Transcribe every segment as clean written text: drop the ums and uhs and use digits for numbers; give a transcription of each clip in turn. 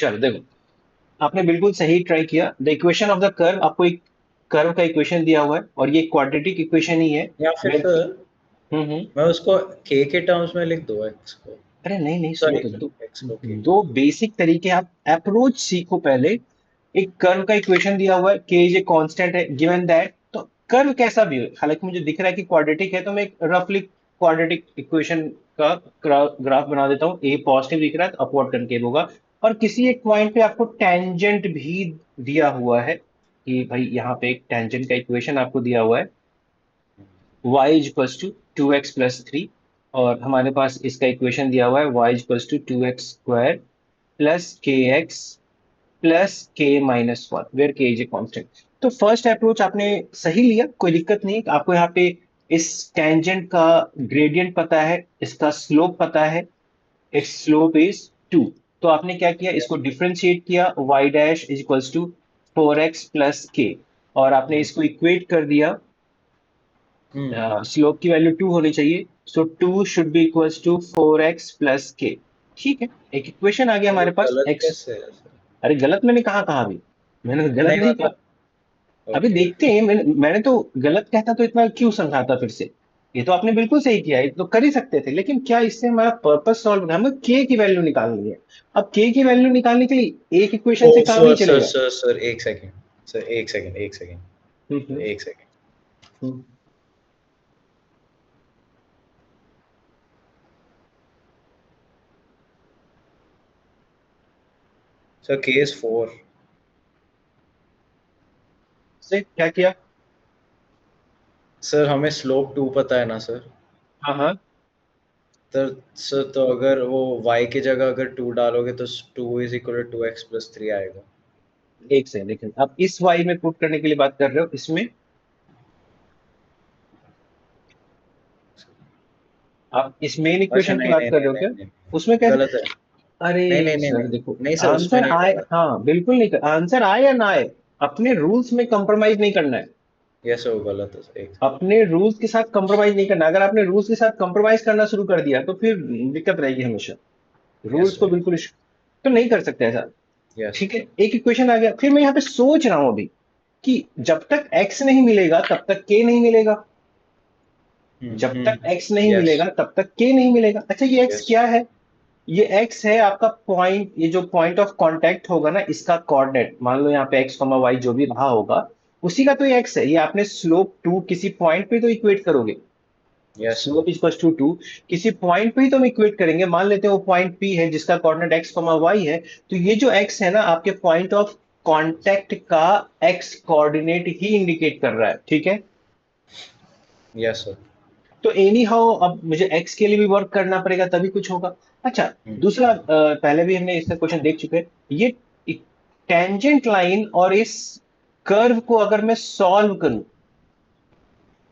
चलो देखो, आपने बिल्कुल सही ट्राई किया। The equation of the curve, आपको एक कर्व का इक्वेशन दिया हुआ है और ये क्वाड्रेटिक इक्वेशन ही है। या फिर सर हम्म। मैं उसको के टर्म्स में लिख दूँ एक्स को, अरे नहीं नहीं, सुनो सॉरी तो एक्स को के। दो बेसिक तरीके, आप अप्रोच सीखो पहले। एक कर्व का इक्वेशन दिया हुआ है, के जे कांस्टेंट है, गिवन दैट, तो कर्व कैसा भी हो, हालांकि मुझे दिख रहा है कि क्वाड्रेटिक है, तो मैं एक रफली क्वाड्रेटिक इक्वेशन का ग्राफ बना देता हूँ। ए पॉजिटिव दिख रहा है तो अपवर्ड कनकेव होगा। और किसी एक पॉइंट पे आपको टेंजेंट भी दिया हुआ है कि भाई यहाँ पे एक टेंजेंट का इक्वेशन आपको दिया हुआ है, y इक्वल्स टू 2x+3। और हमारे पास इसका इक्वेशन दिया हुआ है y equals to 2x² plus के एक्स प्लस के-1, where K is a constant. तो फर्स्ट अप्रोच आपने सही लिया, कोई दिक्कत नहीं। आपको यहाँ पे इस टेंजेंट का ग्रेडियंट पता है, इसका स्लोप पता है, इट्स स्लोप इज 2। तो आपने क्या किया, इसको डिफरेंशिएट किया, y dash is equals to 4x plus K, और आपने इसको इक्वेट कर दिया। स्लोप की वैल्यू 2 होनी चाहिए, so 2 should be equals to 4x plus K. ठीक है, एक इक्वेशन आ गया ये हमारे पास गलत x। कैसे है सर? अरे गलत मैंने कहा अभी? मैंने गलत नहीं नहीं कहा। मतलब अभी ओके। देखते हैं, मैंने तो गलत कहता तो इतना क्यों समझाता फिर से। ये तो आपने बिल्कुल सही किया, ये तो कर ही सकते थे, लेकिन क्या इससे हमारा पर्पस सॉल्व, हमें के की वैल्यू निकालनी है। अब के की वैल्यू निकालने के लिए एक इक्वेशन ओ से काम नहीं सर सर चलेगा। सर सर एक सेकंड, सर एक सेकंड, एक हम्म सेकंड, हम्म एक सेकंड। हम्म। Sir case 4। से क्या किया? सर हमें स्लोप 2 पता है ना सर? हाँ हाँ। सर तो अगर वो y की जगह अगर 2 डालोगे तो 2 इज इक्वल टू 2x+3 आएगा। एक सेकंड, लेकिन आप इस वाई में पुट करने के लिए बात कर रहे हो, इसमें आप इस मेन अच्छा इक्वेशन की नहीं बात नहीं कर नहीं रहे हो नहीं क्या? नहीं उसमें नहीं, कैसे? गलत है। अरे नहीं नहीं नहीं सर नहीं देखो, नहीं सर, उसमें आंसर नहीं आए, डाला। हाँ बिल्कुल नहीं, आंसर आए या ना आए, अपने रूल्स में कंप्रोमाइज नहीं करना है। यस वो गलत है एक। अपने रूल्स के साथ कंप्रोमाइज नहीं करना। अगर आपने रूल्स के साथ कंप्रोमाइज करना शुरू कर दिया तो फिर दिक्कत रहेगी हमेशा। यस रूल्स को सर, बिल्कुल तो नहीं कर सकते ऐसा। यस। ठीक है, एक इक्वेशन आ गया, फिर मैं यहाँ पे सोच रहा हूं अभी कि जब तक x नहीं मिलेगा तब तक k नहीं मिलेगा, जब तक x नहीं यस मिलेगा तब तक k नहीं मिलेगा। अच्छा ये x यस। क्या है? ये x है आपका पॉइंट, ये जो पॉइंट ऑफ कांटेक्ट होगा ना, इसका कोऑर्डिनेट, मान लो यहाँ पे x, y जो भी रहा होगा, उसी का तो ये x है। ये आपने स्लोप 2 किसी पॉइंट पे तो इक्वेट करोगे, yes sir. Slope is equal to 2, किसी पॉइंट पे ही तो हम इक्वेट करेंगे। मान लेते हैं वो पॉइंट P है जिसका कोऑर्डिनेट x, y है, तो ये जो x है ना, आपके पॉइंट ऑफ कांटेक्ट का x कोऑर्डिनेट ही इंडिकेट कर रहा है। ठीक है, यस सर। तो एनी हाउ अब मुझे x के लिए भी वर्क करना पड़ेगा तभी कुछ होगा। अच्छा, दूसरा, पहले भी हमने इसका क्वेश्चन देख चुके हैं। ये टेंजेंट लाइन और इस कर्व को अगर मैं सॉल्व करूं,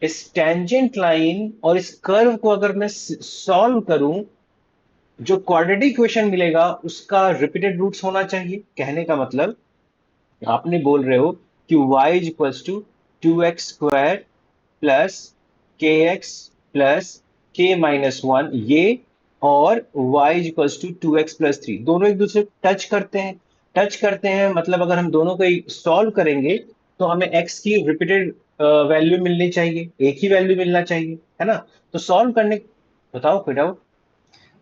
इस टेंजेंट लाइन और इस कर्व को अगर मैं सॉल्व करूं, जो क्वाड्रेटिक इक्वेशन मिलेगा उसका रिपीटेड रूट्स होना चाहिए। कहने का मतलब, आपने बोल रहे हो कि y is equals to 2x² plus के एक्स प्लस के-1 ये, और y is equals to 2x+3, दोनों एक दूसरे को टच करते हैं। टच करते हैं मतलब अगर हम दोनों को सॉल्व करेंगे तो हमें x की रिपीटेड वैल्यू मिलनी चाहिए, एक ही वैल्यू मिलना चाहिए, है ना? तो सॉल्व करने, बताओ कोई डाउट?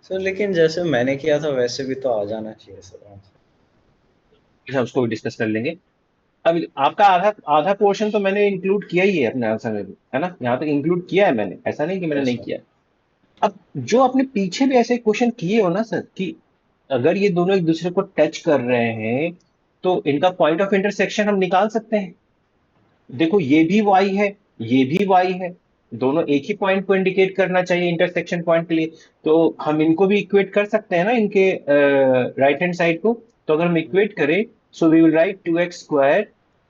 सर लेकिन जैसे मैंने किया था वैसे भी तो आ जाना चाहिए सर आंसर। हम उसको भी डिस्कस कर लेंगे। अब आपका आधा आधा पोर्शन तो मैंने इंक्लूड किया ही है अपने आंसर में भी, है ना? यहाँ तक इंक्लूड किया है मैंने, ऐसा नहीं कि मैंने यस नहीं सर। किया। अब जो आपने पीछे भी ऐसे क्वेश्चन किए हो ना सर, कि अगर ये दोनों एक दूसरे को टच कर रहे हैं तो इनका पॉइंट ऑफ इंटरसेक्शन हम निकाल सकते हैं। देखो ये भी y है, ये भी y है, दोनों एक ही पॉइंट को इंडिकेट करना चाहिए इंटरसेक्शन पॉइंट के लिए। तो हम इनको भी इक्वेट कर सकते हैं ना, इनके राइट हैंड साइड को। तो अगर हम इक्वेट करें, so we will write 2x²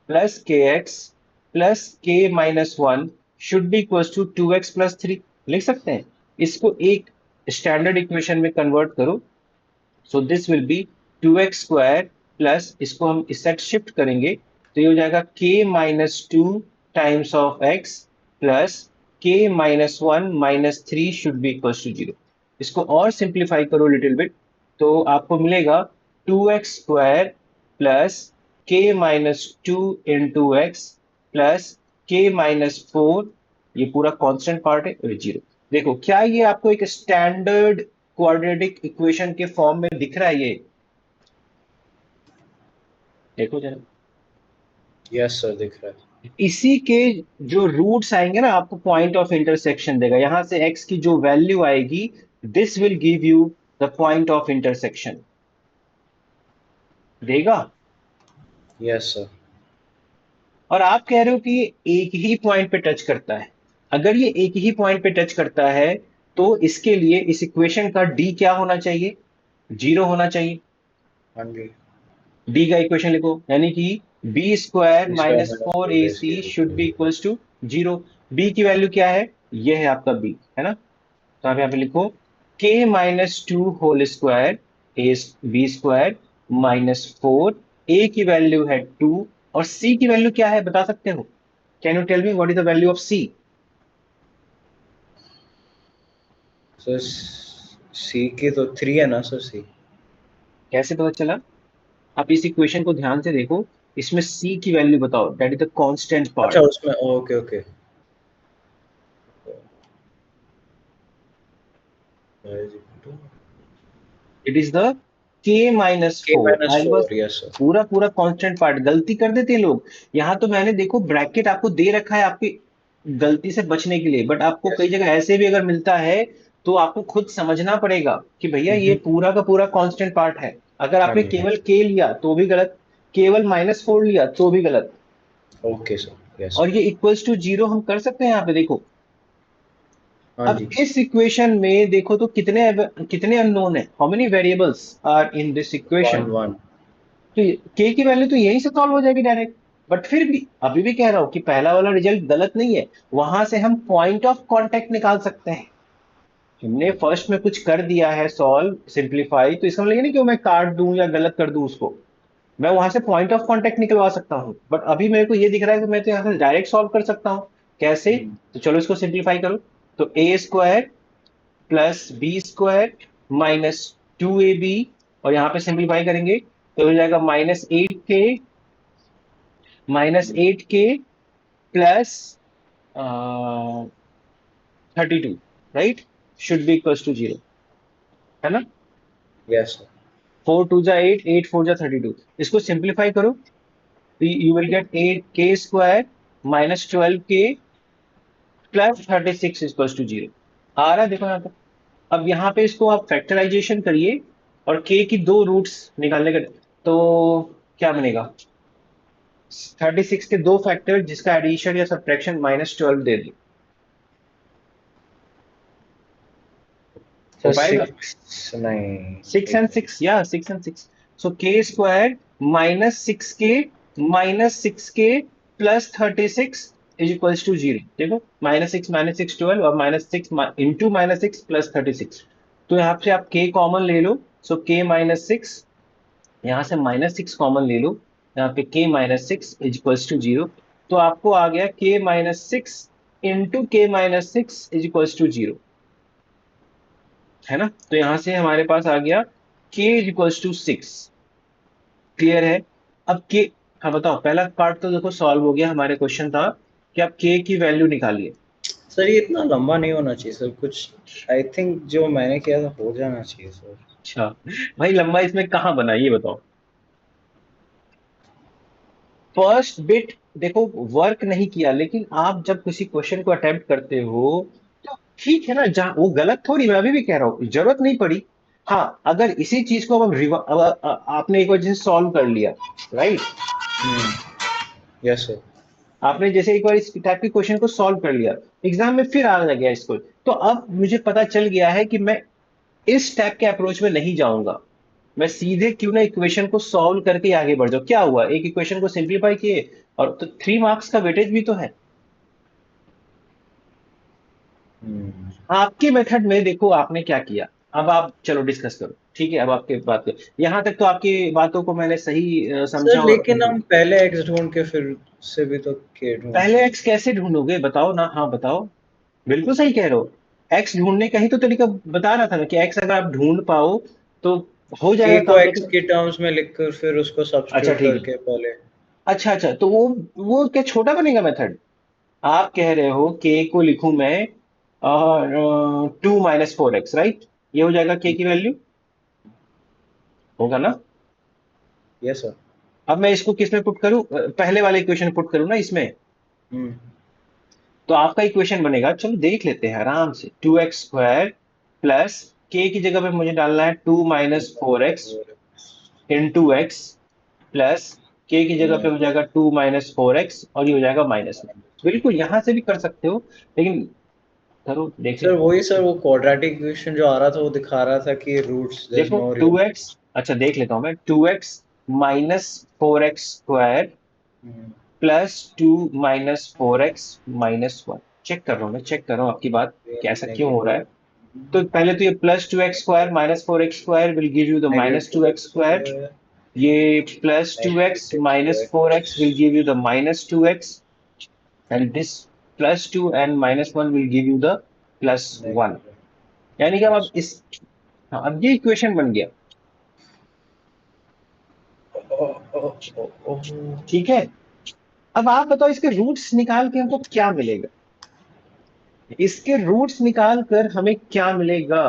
plus के एक्स प्लस के-1 should be equal to 2x+3, लिख सकते हैं। इसको एक स्टैंडर्ड इक्वेशन में कन्वर्ट करो, so this will be 2x² plus, इसको हम इस साइड शिफ्ट करेंगे तो ये हो जाएगा k-2 times of x plus k-1 -3 should be equal to 0। इसको और सिंप्लीफाई करो लिटिल बिट, तो आपको मिलेगा 2x square plus k minus 2 into x plus k minus 4, ये पूरा कांस्टेंट पार्ट है, और 0। देखो क्या ये आपको एक स्टैंडर्ड क्वाड्रेटिक इक्वेशन के फॉर्म में दिख रहा है ये? देखो जरा, यस सर दिख रहा है। इसी के जो रूट्स आएंगे ना, आपको पॉइंट ऑफ इंटरसेक्शन देगा। यहां से x की जो वैल्यू आएगी, this will give you the point of intersection, देगा। Yes sir. और आप कह रहे हो कि ये एक ही पॉइंट पे टच करता है। अगर ये एक ही पॉइंट पे टच करता है तो इसके लिए इस इक्वेशन का d क्या होना चाहिए? 0 होना चाहिए। हाँ जी। d का इक्वेशन लिखो, यानी कि B square b square minus minus four A 4ac C is should equal B to 0। Equals to 0। b की वैल्यू क्या है? ये है आपका b, है ना? तो आप यहाँ पे लिखो k minus 2 whole square A B square minus 4, a की वैल्यू है 2 और c की वैल्यू क्या है बता सकते हो? Can you tell me what is the value of c? Sir c की तो 3 है ना सर c। कैसे पता चला? आप इस इक्वेशन को ध्यान से देखो, इसमें c की वैल्यू बताओ, दैट इज द कांस्टेंट अच्छा पार्ट। उसमें okay okay. is equal to it is the k minus k 4। minus I was 4 yes sir. पूरा पूरा कांस्टेंट पार्ट, गलती कर देते हैं लोग। यहां तो मैंने देखो ब्रैकेट आपको दे रखा है आपकी गलती से बचने के लिए, बट आपको यस। कई जगह ऐसे भी अगर मिलता है तो आपको खुद समझना पड़ेगा कि भैया ये पूरा का पूरा कांस्टेंट पार्ट है। अगर हाँ आपने जी। केवल k लिया तो भी गलत, केवल माइनस 4 लिया तो भी गलत। Okay sir yes. और ये इक्वल्स टू 0 हम कर सकते हैं यहाँ पे, देखो। हाँ अब जी। इस इक्वेशन में देखो तो कितने कितने अननोन है, how many variables are in this equation? 1 1। तो के की वैल्यू तो यहीं से सॉल्व हो जाएगी डायरेक्ट। बट फिर भी अभी भी कह रहा हूं कि पहला वाला रिजल्ट गलत नहीं है। वहां से हम पॉइंट ऑफ कांटेक्ट निकाल सकते हैं। हमने फर्स्ट में कुछ कर दिया है सॉल्व सिंप्लीफाई, तो इसका मतलब ये नहीं कि मैं काट दूं या गलत कर दूं उसको। मैं वहां से पॉइंट ऑफ कांटेक्ट निकलवा सकता हूं, बट अभी मेरे को ये दिख रहा है कि मैं तो यहाँ से डायरेक्ट सॉल्व कर सकता हूं। कैसे? तो चलो इसको सिंप्लीफाई करो। तो a square plus b square minus 2ab, और यहां पे सिंप्लीफाई करेंगे तो हो जाएगा minus 8k plus 32, right? Should be equals to 0, है ना? Yes sir. 4 टू जा 8, 8 4 जा 32। इसको सिंप्लीफाई करो तो you will get 8k square minus 12k plus 36 equals to 0। आ रहा है देखो यहाँ पे। अब यहाँ पे इसको आप फैक्टराइजेशन करिए और k की दो रूट्स निकालने का, तो क्या बनेगा? 36 के दो फैक्टर जिसका एडिशन या सब्ट्रैक्शन -12 दे दे, हो सर पाएगा? 6 नहीं। 6 एक एंड मिनट। 6, या 6 and 6। So k square -6k plus 36 is equals to 0। देखो -6 12 और -6 इंटू -6 प्लस 36। तो यहाँ से आप k कॉमन ले लो। सो k -6, यहां से -6 कॉमन ले लो, यहाँ पे k -6 इज इक्वल्स टू 0। तो आपको आ गया k -6 into k-6 is equals to 0, है ना? तो यहां से हमारे पास आ गया k is equals to 6। Clear है? अब k, हाँ बताओ, पहला पार्ट तो देखो सॉल्व हो गया। हमारे क्वेश्चन था कि आप k की वैल्यू निकालिए। सर ये इतना लंबा नहीं होना चाहिए सर, कुछ आई थिंक जो मैंने किया था हो जाना चाहिए सर। अच्छा भाई, लंबा इसमें कहाँ बना ये बताओ? फर्स्ट बिट देखो वर्क नहीं किया, लेकिन आप जब किसी क्वेश्चन को अटेम्प्ट करते हो तो ठीक है ना, जहां वो गलत थोड़ी, मैं अभी भी कह रहा हूं जरूरत नहीं पड़ी। हाँ, अगर इसी चीज को आपने एक बार जैसे सॉल्व कर लिया, राइट? Yes sir. आपने जैसे एक बार इस टाइप के क्वेश्चन को सॉल्व कर लिया, एग्जाम में फिर आने लग गया इसको, तो अब मुझे पता चल गया है कि मैं इस टाइप के अप्रोच में नहीं जाऊंगा। मैं सीधे क्यों ना इक्वेशन को सॉल्व करके आगे बढ़ जाऊं। क्या हुआ, एक इक्वेशन को सिंप्लीफाई किए और तो 3 मार्क्स का वेटेज भी तो है। आपके मेथड में देखो आपने क्या किया। अब आप चलो डिस्कस करो, ठीक है? अब आपके बात करो, यहां तक तो आपकी बातों को मैंने सही सर समझा लेकिन और हम पहले एक्स ढूंढ के फिर से भी तो के ढूंढ पहले सकते। एक्स कैसे ढूंढोगे बताओ ना? हाँ बताओ, बिल्कुल सही कह रहे हो। एक्स ढूंढने का ही तो तरीका बता रहा था ना, कि एक्स अगर आप ढूंढ पाओ तो हो के जाएगा को काम, एक्स लेकिन के टर्म्स में लिखकर फिर उसको अच्छा सब्स्टिट्यूट ठीक है। करके पहले। अच्छा अच्छा, तो वो क्या छोटा बनेगा मेथड? आप कह रहे हो के को लिखूं मैं 2 - 4x, राइट? ये हो जाएगा के की वैल्यू, होगा ना? Yes sir. अब मैं इसको किस में पुट करूं? पहले वाले इक्वेशन पुट करूं ना इसमें? हम्म। तो आपका इक्वेशन बनेगा, चलो देख लेते हैं आराम से, 2x² प्लस के की जगह पे मुझे डालना है 2 - 4x इंटू एक्स, प्लस के की जगह पे हो जाएगा 2 - 4x, और ये हो जाएगा -1। बिल्कुल यहां से भी कर सकते हो, लेकिन करो देखें। सर वही सर, वो क्वाड्रेटिक इक्वेशन जो आ रहा था वो दिखा रहा था कि रूट्स देयर इज देखो नो टू रियल। एक्स अच्छा देख लेता हूं मैं, 2x - 4x² plus 2 - 4x - 1। Check कर रहा हूं मैं, चेक कर रहा हूं आपकी बात, कैसा क्यों हो रहा नेगेटिव। है। तो पहले तो ये +2x² -4x² will give you the negative -2x²। ये +2x negative -4x will give you the -2x, and this +2 and -1 will give you the +1। Negative. यानी कि अब इस, हाँ, अब ये इक्वेशन बन गया, ठीक है। अब आप बताओ इसके रूट्स निकाल के हमको क्या मिलेगा? इसके रूट्स निकाल कर हमें क्या मिलेगा?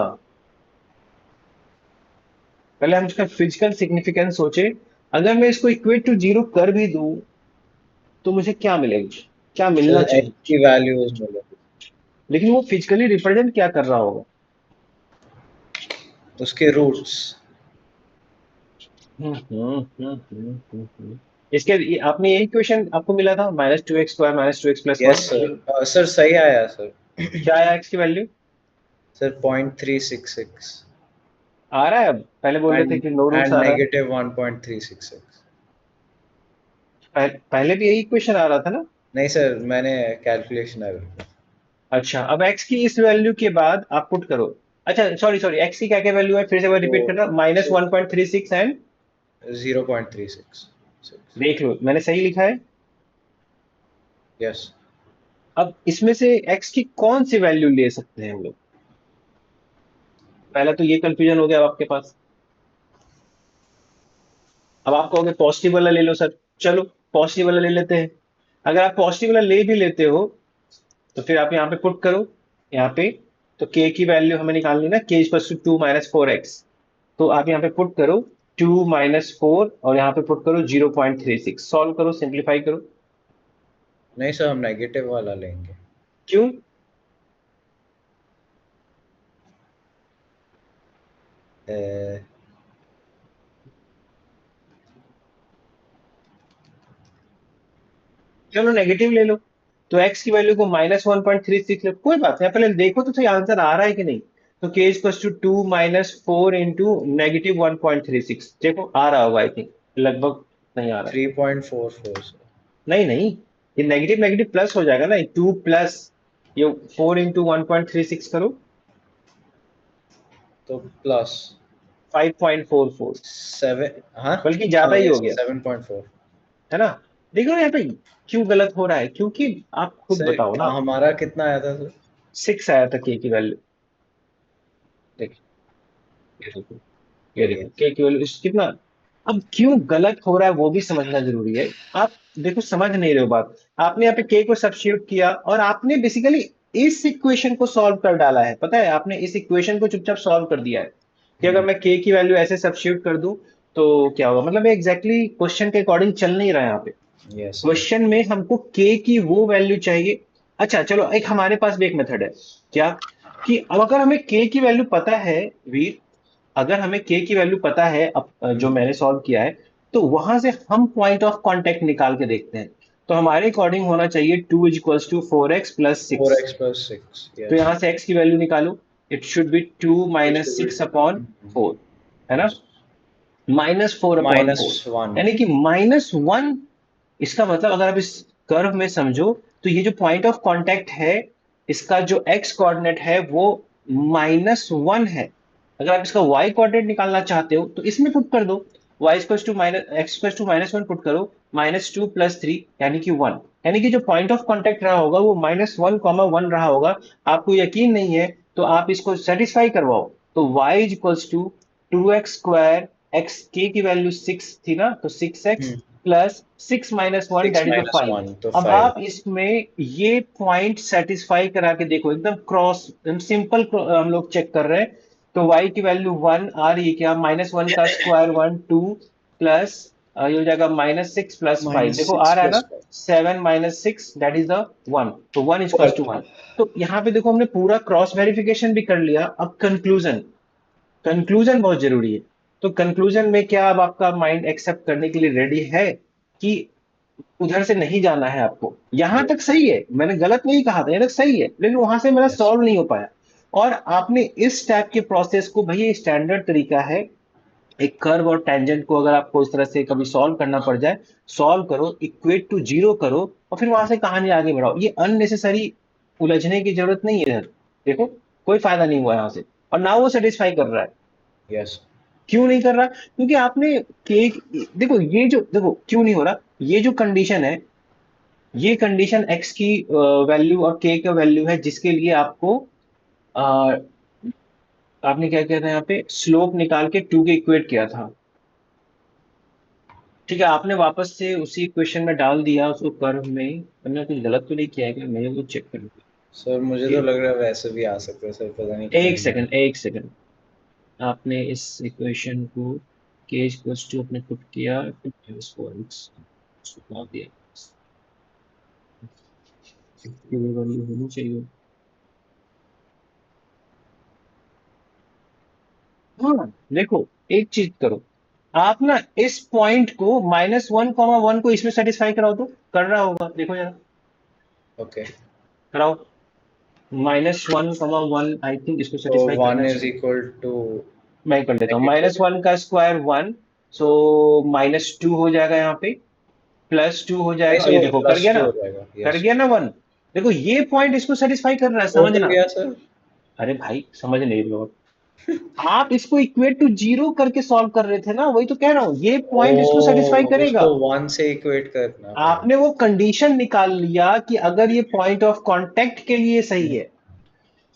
पहले हम इसका फिजिकल सिग्निफिकेंस सोचे। अगर मैं इसको इक्वेट टू जीरो कर भी दूं तो मुझे क्या मिलेगा, क्या मिलना सर एक्स चाहिए? की वैल्यूज मिलेगी, लेकिन वो फिजिकली रिप्रेजेंट क्या कर रहा होगा? उसके रूट्स। इसके आपने यही क्वेश्चन आपको मिला था, -2x² -2x+1। Yes sir. Sir सही आया सर। क्या आया एक्स की वैल्यू? सर 0.366 आ रहा है अब? पहले बोल रहे थे एंड कि नो रूट्स एंड आ रहा है। नेगेटिव 1.366। पहले भी यही क्वेश्चन आ रहा था ना? नहीं सर, मैंने कैलकुलेशन है। अच्छा, अब एक्स की इस वैल्यू के बाद आप पुट करो। अच्छा सॉरी सॉरी, एक्स की क्या क्या वैल्यू है, फिर से एक बार तो रिपीट करना, -1.36 एंड 0.366। देख लो मैंने सही लिखा है। यस। अब इसमें से एक्स की कौन सी वैल्यू ले सकते हैं हम लोग? पहला तो ये कंफ्यूजन हो गया अब आपके पास। अब आप कहोगे पॉजिटिव वाला ले लो सर, चलो पॉजिटिव वाला ले लेते हैं। अगर आप पॉजिटिव वाला ले भी लेते हो तो फिर आप यहाँ पे पुट करो, यहाँ पे। तो के की वैल्यू हमें निकालनी ना, के इक्वल टू 2 - 4x। तो आप यहाँ पे पुट करो 2 - 4, और यहाँ पे पुट करो 0.36, सॉल्व करो, सिंप्लीफाई करो। नहीं सर, हम नेगेटिव वाला लेंगे। क्यों? अ, चलो नेगेटिव ले लो। तो एक्स की वैल्यू को -1.36 लो, कोई बात नहीं, पहले देखो तो सही आंसर आ रहा है कि नहीं। तो के इक्वल टू 2 - 4 इंटू -1.36, देखो आ रहा होगा आई थिंक, लगभग। नहीं आ रहा है? 3.44 सर। नहीं नहीं, ये नेगेटिव नेगेटिव प्लस हो जाएगा ना, 2 प्लस ये 4 इंटू 1.36 करो, तो प्लस 5.44, 7। हाँ। बल्कि ज्यादा हाँ ही हो यस, गया, 7.4। है ना? देखो यहाँ पे क्यों गलत हो रहा है, क्योंकि आप खुद सर बताओ ना। हमारा कितना आया था सर? 6 आया था के की वैल्यू, देखिए, ये देखो, ये देखो यस। के की वैल्यू कितना। अब क्यों गलत हो रहा है वो भी समझना जरूरी है। आप देखो समझ नहीं रहे हो बात। आपने यहाँ पे के को सब्स्टिट्यूट किया, और आपने बेसिकली इस इक्वेशन को सॉल्व कर डाला है, पता है, आपने इस इक्वेशन को चुपचाप सॉल्व कर दिया है कि अगर मैं के की वैल्यू ऐसे सब्स्टिट्यूट कर दूं तो क्या होगा, मतलब एग्जैक्टली क्वेश्चन के अकॉर्डिंग चल नहीं रहा है यहाँ पे। Yes sir. क्वेश्चन में हमको के की वो वैल्यू चाहिए। अच्छा चलो, एक हमारे पास भी एक मेथड है, क्या, कि अब अगर हमें के की वैल्यू पता है, वीर, अगर हमें के की वैल्यू पता है, अब जो मैंने सॉल्व किया है, तो वहां से हम पॉइंट ऑफ कांटेक्ट निकाल के देखते हैं। तो हमारे अकॉर्डिंग होना चाहिए 2 = 4x + 6। 4x + 6। तो यस। यहां से x की वैल्यू निकालो, इट शुड बी 2 - 6/4, है ना? -4/4, -1। यानी कि -1। इसका मतलब अगर आप इस कर्व में समझो, तो ये जो पॉइंट ऑफ कांटेक्ट है, इसका जो एक्स कोऑर्डिनेट है वो -1 है। अगर आप इसका वाई कोऑर्डिनेट निकालना चाहते हो तो इसमें पुट कर दो, y equal to X equal to -1 put करो, -2 + 3 यानी कि 1। यानी कि जो पॉइंट ऑफ कांटेक्ट रहा होगा वो -1, 1 रहा होगा। आपको यकीन नहीं है तो आप इसको सेटिस्फाई करवाओ, तो y equal to 2x square X के की वैल्यू 6 थी ना, तो 6x plus 6 minus 1 6 that is the minus 5। 1 तो अब 5। आप इसमें ये पॉइंट सेटिस्फाई करा के देखो, एकदम क्रॉस, एकदम सिंपल हम लोग चेक कर रहे हैं। तो y की वैल्यू 1 आ रही है क्या, -1 का स्क्वायर 1 2 प्लस ये हो जाएगा -6 + 5, minus देखो आ 6 रहा है ना, plus 5 7 - 6 दैट इज द 1, तो 1 इक्वल्स टू 1। तो यहाँ पे देखो हमने पूरा क्रॉस वेरिफिकेशन भी कर लिया। अब कंक्लूजन, कंक्लूजन बहुत जरूरी है। तो कंक्लूजन में क्या, अब आपका माइंड एक्सेप्ट करने के लिए रेडी है कि उधर से नहीं जाना है आपको, यहां तक सही है, मैंने गलत नहीं कहा था, ये तक सही है, लेकिन वहां से मेरा yes सॉल्व नहीं हो पाया। और आपने इस टाइप के प्रोसेस को, भैया स्टैंडर्ड तरीका है, एक कर्व और टेंजेंट को अगर आपको इस तरह से कभी सॉल्व करना पड़ जाए, सॉल्व करो, इक्वेट टू जीरो करो, और फिर वहां से कहानी आगे बढ़ाओ। ये अननेसेसरी उलझने की जरूरत नहीं है। देखो कोई फायदा नहीं हुआ यहाँ से, और ना वो सेटिस्फाई कर रहा है। yes क्यों नहीं कर रहा, क्योंकि आपने केक, देखो ये जो, देखो क्यों नहीं हो रहा, ये जो कंडीशन है, ये कंडीशन x की वैल्यू और k का वैल्यू है, जिसके लिए आपको अ, आपने क्या किया था, यहाँ पे स्लोप निकाल के 2 के इक्वेट किया था। ठीक है, आपने वापस से उसी इक्वेशन में डाल दिया उसको कर्व में, हमने कुछ गलत तो नहीं किया है, कि मैं वो चेक करूंगा। सर मुझे तो ये लग रहा है वैसे भी आ सकता है सर, पता नहीं क्यों एक नहीं। सेकंड, एक सेकंड, आपने इस इक्वेशन को k इक्वल्स टू अपने पुट किया, फिर इसको डाल दिया, इसकी वैल्यू होनी चाहिए। हाँ देखो, एक चीज करो, आप ना इस पॉइंट को -1, 1 को इसमें सेटिस्फाई कराओ, तो कर रहा होगा, देखो जरा, ओके कराओ। -1, 1 आई थिंक इसको तो सेटिस्फाई 1 करना is चाहिए। equal to मैं कर लेता हूँ, नेगेटिव। -1 का स्क्वायर 1, सो -2 हो जाएगा यहाँ पे, +2 हो नहीं जाएगा, ये सर देखो कर प्लस गया टू ना, हो जाएगा, कर यस। गया ना 1। देखो ये पॉइंट इसको सेटिस्फाई कर रहा है, हो तो समझना। गया सर। अरे भाई समझ नहीं रहे हो आप, इसको इक्वेट टू जीरो करके सॉल्व कर रहे थे ना, वही तो कह रहा हूँ, ये पॉइंट इसको सेटिस्फाई ओ करेगा। उसको 1 से इक्वेट करना आपने पड़ेगा। वो कंडीशन निकाल लिया कि अगर ये पॉइंट ऑफ कांटेक्ट के लिए सही है,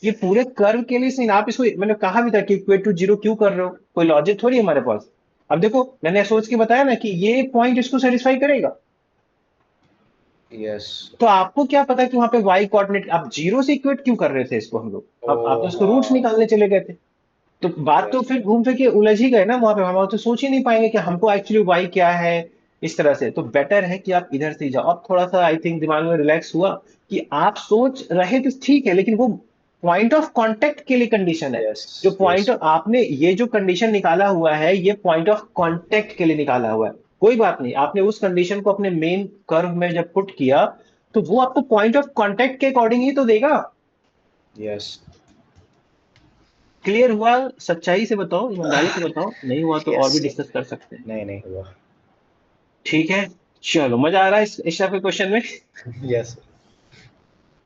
ये पूरे कर्व के लिए सही है। आप इसको, मैंने कहा भी था कि इक्वेट टू जीरो क्यों कर रहे हो, कोई लॉजिक थोड़ी है हमारे पास। अब देखो मैंने सोच के बताया ना कि ये पॉइंट इसको सेटिस्फाई करेगा। यस। तो आपको क्या पता कि वहां पे वाई कोऑर्डिनेट, आप जीरो से इक्वेट क्यों कर रहे थे इसको हम लोग, ओ अब आप तो इसको रूट्स हाँ। निकालने चले गए थे। तो बात तो यस फिर घूम फिर के उलझ ही गए ना वहां पे, हम तो सोच ही नहीं पाएंगे कि हमको एक्चुअली वाई क्या है इस तरह से। तो बेटर है कि आप इधर से ही जाओ। अब थोड़ा सा आई थिंक दिमाग में रिलैक्स हुआ कि आप सोच रहे तो ठीक है, लेकिन वो पॉइंट ऑफ कांटेक्ट के लिए कंडीशन है। यस जो यस। पॉइंट आपने ये जो कंडीशन निकाला हुआ है, ये पॉइंट ऑफ कांटेक्ट के लिए निकाला हुआ है। कोई बात नहीं, आपने उस कंडीशन को अपने मेन कर्व में जब पुट किया, तो वो आपको पॉइंट ऑफ कांटेक्ट के अकॉर्डिंग ही तो देगा। यस। क्लियर हुआ, सच्चाई से बताओ, ईमानदारी से बताओ, नहीं हुआ तो और यस भी सर। डिस्कस कर सकते हैं। नहीं नहीं हुआ। ठीक है, चलो, मजा आ रहा है इस टाइप के क्वेश्चन में। यस।